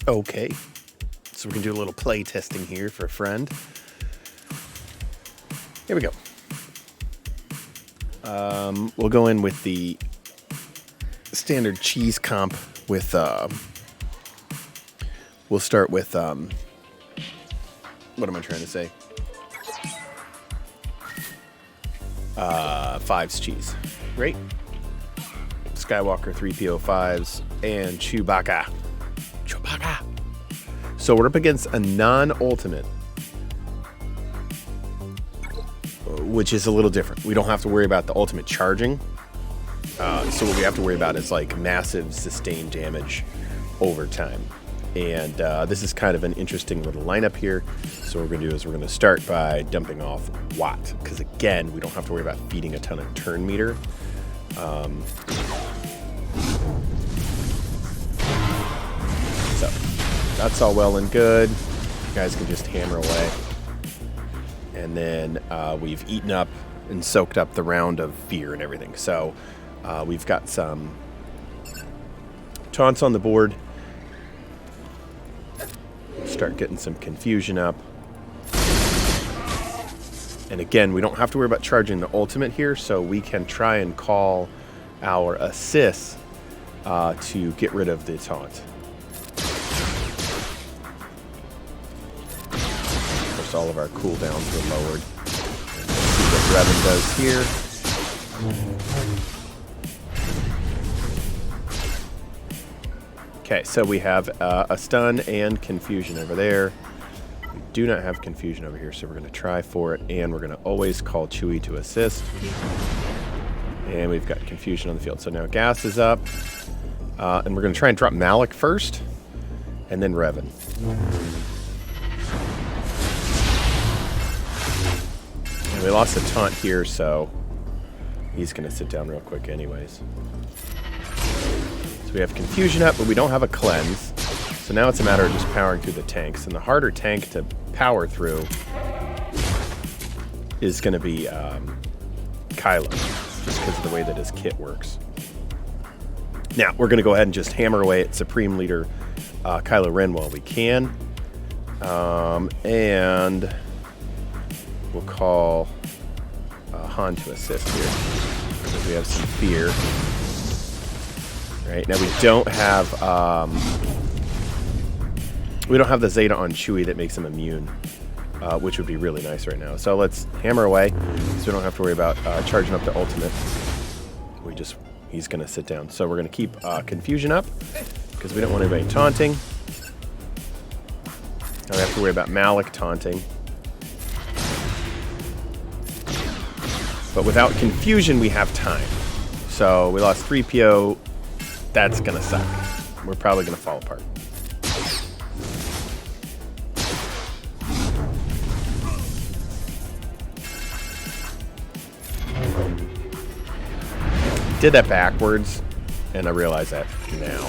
Okay, so we can do a little play testing here for a friend. Here we go. We'll go in with the standard cheese comp with, we'll start with, what am I trying to say? Fives cheese. Right? Skywalker 3PO5s and Chewbacca. Chewbacca. So we're up against a non-ultimate, which is a little different. We don't have to worry about the ultimate charging. So what we have to worry about is like massive sustained damage over time. And this is kind of an interesting little lineup here. So what we're going to do is we're going to start by dumping off Watt. Because again, we don't have to worry about feeding a ton of turn meter. So that's all well and good. You guys can just hammer away. And then we've eaten up and soaked up the round of fear and everything. So we've got some taunts on the board. Start getting some confusion up. And again, we don't have to worry about charging the ultimate here, so we can try and call our assists to get rid of the taunt. Of course, all of our cooldowns were lowered. Let's see what Revan does here. Okay, so we have a stun and confusion over there. We do not have confusion over here, so we're going to try for it, and we're going to always call Chewie to assist. And we've got confusion on the field. So now gas is up, and we're going to try and drop Malak first, and then Revan. And we lost a taunt here, so he's going to sit down real quick anyways. So we have confusion up, but we don't have a cleanse. So now it's a matter of just powering through the tanks. And the harder tank to power through is going to be Kylo, just because of the way that his kit works. Now, we're going to go ahead and just hammer away at Supreme Leader Kylo Ren while we can. And we'll call Han to assist here, because we have some fear. Right, now we don't have the Zeta on Chewie that makes him immune, which would be really nice right now. So let's hammer away, so we don't have to worry about charging up the ultimate. He's going to sit down. So we're going to keep confusion up, because we don't want anybody taunting. Now we have to worry about Malak taunting. But without confusion, we have time. So we lost 3PO. That's going to suck. We're probably going to fall apart. Did that backwards, and I realize that now.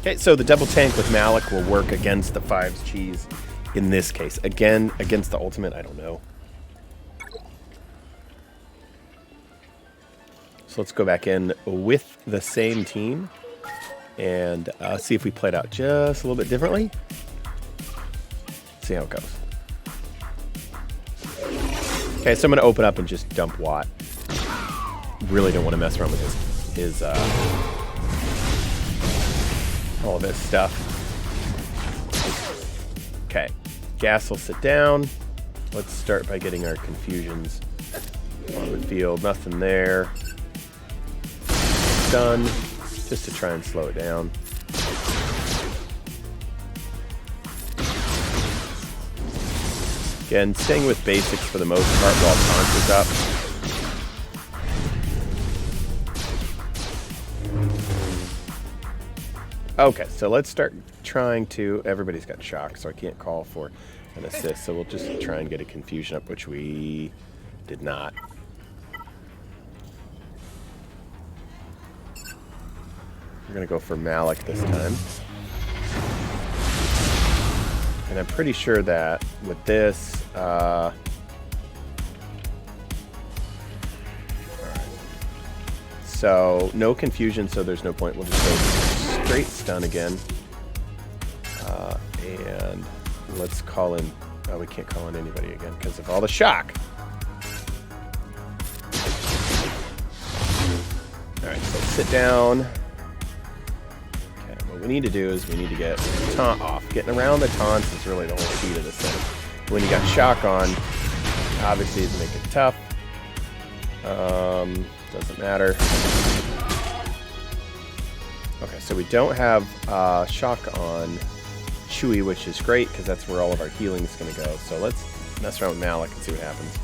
Okay, so the double tank with Malak will work against the fives cheese. In this case, again, against the ultimate, I don't know. So let's go back in with the same team and see if we play it out just a little bit differently. See how it goes. Okay, so I'm going to open up and just dump Watt. Really don't want to mess around with his all this stuff. Okay, gas will sit down. Let's start by getting our confusions on the field. Nothing there. Done, just to try and slow it down. Again, staying with basics for the most part while taunt is up. Okay, so let's start trying to... Everybody's got shock, so I can't call for an assist. So we'll just try and get a confusion up, which we did not. We're going to go for Malak this time. And I'm pretty sure that with this... so no confusion, so there's no point. We'll just go straight stun again. And let's call in... Oh, we can't call in anybody again because of all the shock. Alright, so sit down. Okay, what we need to do is we need to get taunt off. Getting around the taunts is really the whole key to this thing. When you got shock on, obviously it'd make it tough. Doesn't matter. Okay, so we don't have shock on Chewy, which is great because that's where all of our healing is going to go. So let's mess around with Malak and see what happens.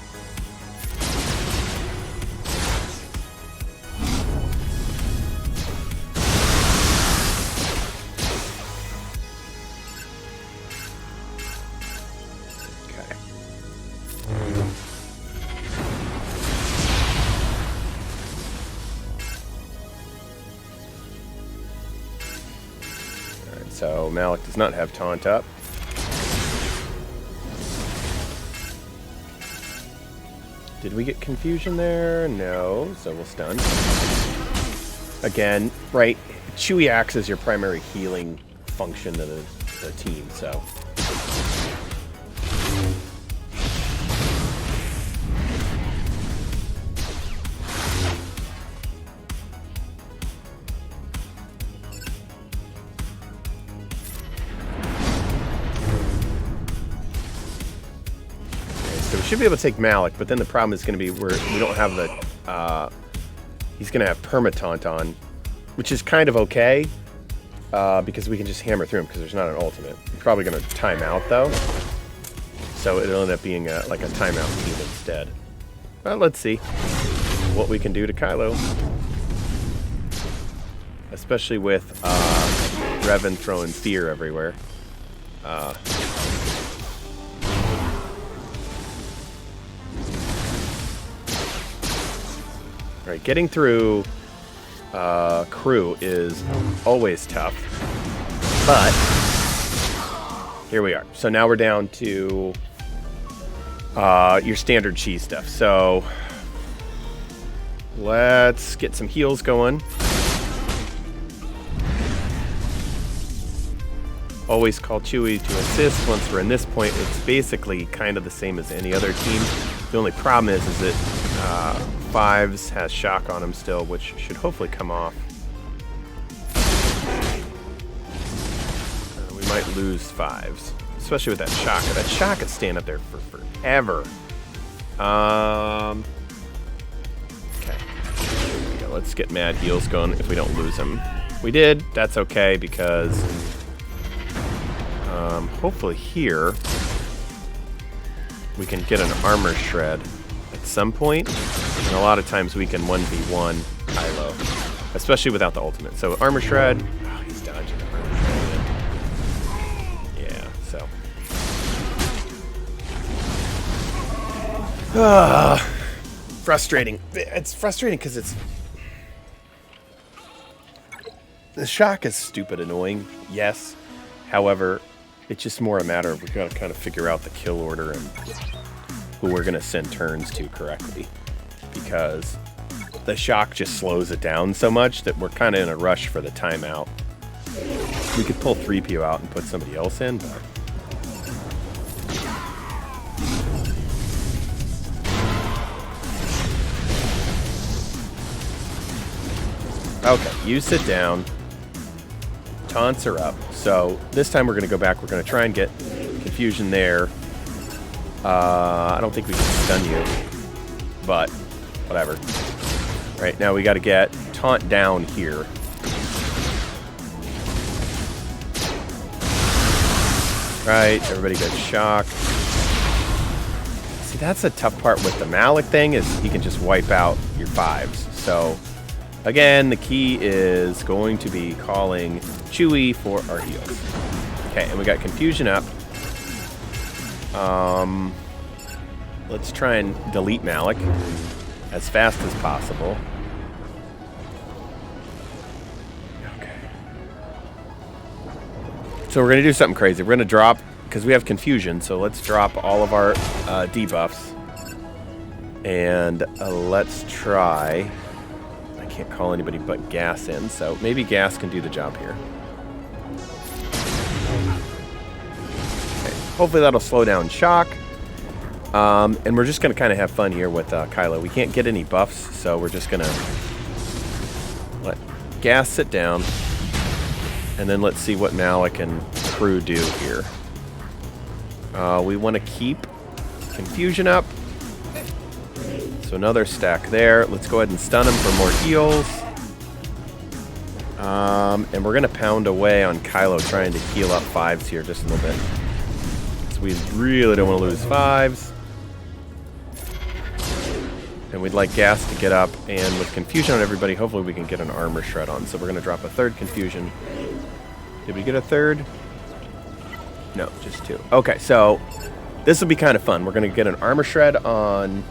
So Malak does not have taunt up. Did we get confusion there? No, so we'll stun. Again, right, Chewy acts as your primary healing function of the team, so. So we should be able to take Malak, but then the problem is going to be we don't have the... he's going to have permataunt on, which is kind of okay, because we can just hammer through him because there's not an ultimate. He's probably going to time out, though. So it'll end up being like a timeout team instead. Well, let's see what we can do to Kylo. Especially with Revan throwing fear everywhere. Right, getting through crew is always tough, but here we are. So now we're down to your standard cheese stuff. So let's get some heals going. Always call Chewy to assist. Once we're in this point, it's basically kind of the same as any other team. The only problem is that Fives has shock on him still, which should hopefully come off. We might lose Fives, especially with that shock. That shock is staying up there for forever. Okay. Here we go. Let's get mad heals going if we don't lose him. We did. That's okay because hopefully here we can get an armor shred at some point. And a lot of times we can 1v1 Kylo, especially without the ultimate. So armor shred. Oh, he's dodging the armor shred. Yeah, so. Frustrating. It's frustrating because it's... The shock is stupid annoying, yes. However, it's just more a matter of we got to kind of figure out the kill order and who we're going to send turns to correctly. Because the shock just slows it down so much that we're kind of in a rush for the timeout. We could pull 3PO out and put somebody else in, but... Okay, you sit down. Taunts are up. So this time we're going to go back. We're going to try and get confusion there. I don't think we can stun you, but whatever. Right, now we got to get taunt down here. Right, everybody gets shocked. See, that's the tough part with the Malak thing, is he can just wipe out your Fives. So, again, the key is going to be calling Chewy for our heals. Okay, and we got confusion up. Let's try and delete Malak as fast as possible. Okay. So we're going to do something crazy. We're going to drop, because we have confusion, so let's drop all of our debuffs. And let's try... I can't call anybody but Gas in, so maybe Gas can do the job here. Okay, hopefully that'll slow down Shock. And we're just going to kind of have fun here with Kylo. We can't get any buffs, so we're just going to let Gas sit down. And then let's see what Malak and crew do here. We want to keep Confusion up. So another stack there. Let's go ahead and stun him for more heals. And we're going to pound away on Kylo trying to heal up 5s here just a little bit. So we really don't want to lose 5s. And we'd like Gas to get up. And with Confusion on everybody, hopefully we can get an armor shred on. So we're going to drop a 3rd Confusion. Did we get a 3rd? No, just 2. Okay, so this will be kind of fun. We're going to get an armor shred on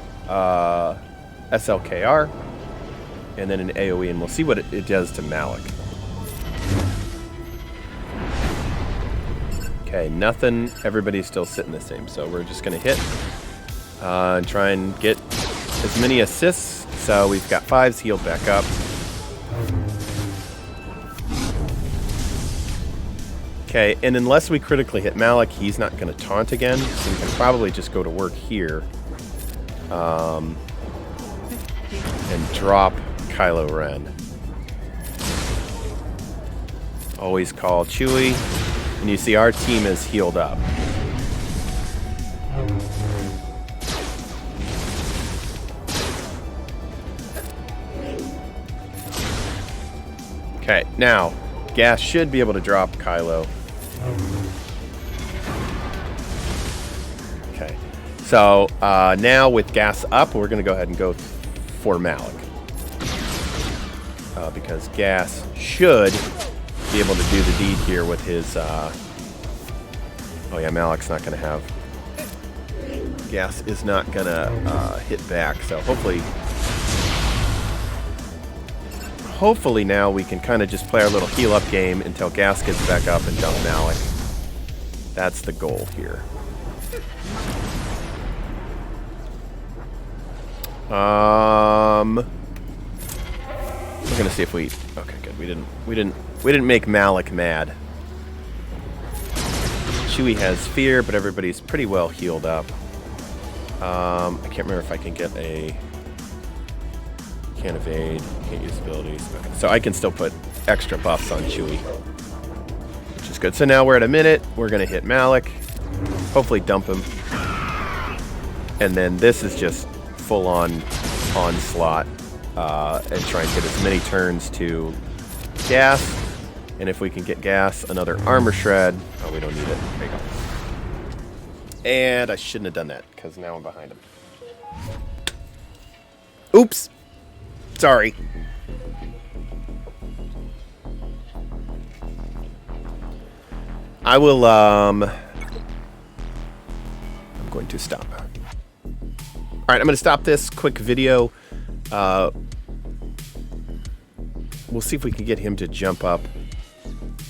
SLKR, and then an AoE, and we'll see what it does to Malak. Okay, nothing. Everybody's still sitting the same, so we're just going to hit and try and get as many assists. So we've got 5s healed back up. Okay, and unless we critically hit Malak, he's not going to taunt again, so we can probably just go to work here. And drop Kylo Ren. Always call Chewie. And you see our team is healed up. Okay, now Gas should be able to drop Kylo. Okay, so now with Gas up, we're going to go ahead and go for Malak. Because Gas should be able to do the deed here with his... oh yeah, Malak's not going to have... Gas is not going to hit back, so hopefully now we can kind of just play our little heal up game until Gas gets back up and dump Malak. That's the goal here. We're gonna see if we... Okay, good. We didn't make Malak mad. Chewie has fear, but everybody's pretty well healed up. I can't remember if I can get a... Can't evade, can't use abilities. Okay, so I can still put extra buffs on Chewie, which is good. So now we're at a minute. We're gonna hit Malak, hopefully dump him, and then this is just full-on onslaught and try and get as many turns to Gas. And if we can get Gas, another armor shred. Oh, we don't need it. There you go. And I shouldn't have done that because now I'm behind him. Oops. Sorry. I will, I'm going to stop. Alright, I'm going to stop this quick video. We'll see if we can get him to jump up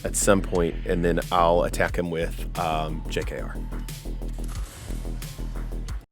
at some point, and then I'll attack him with JKR.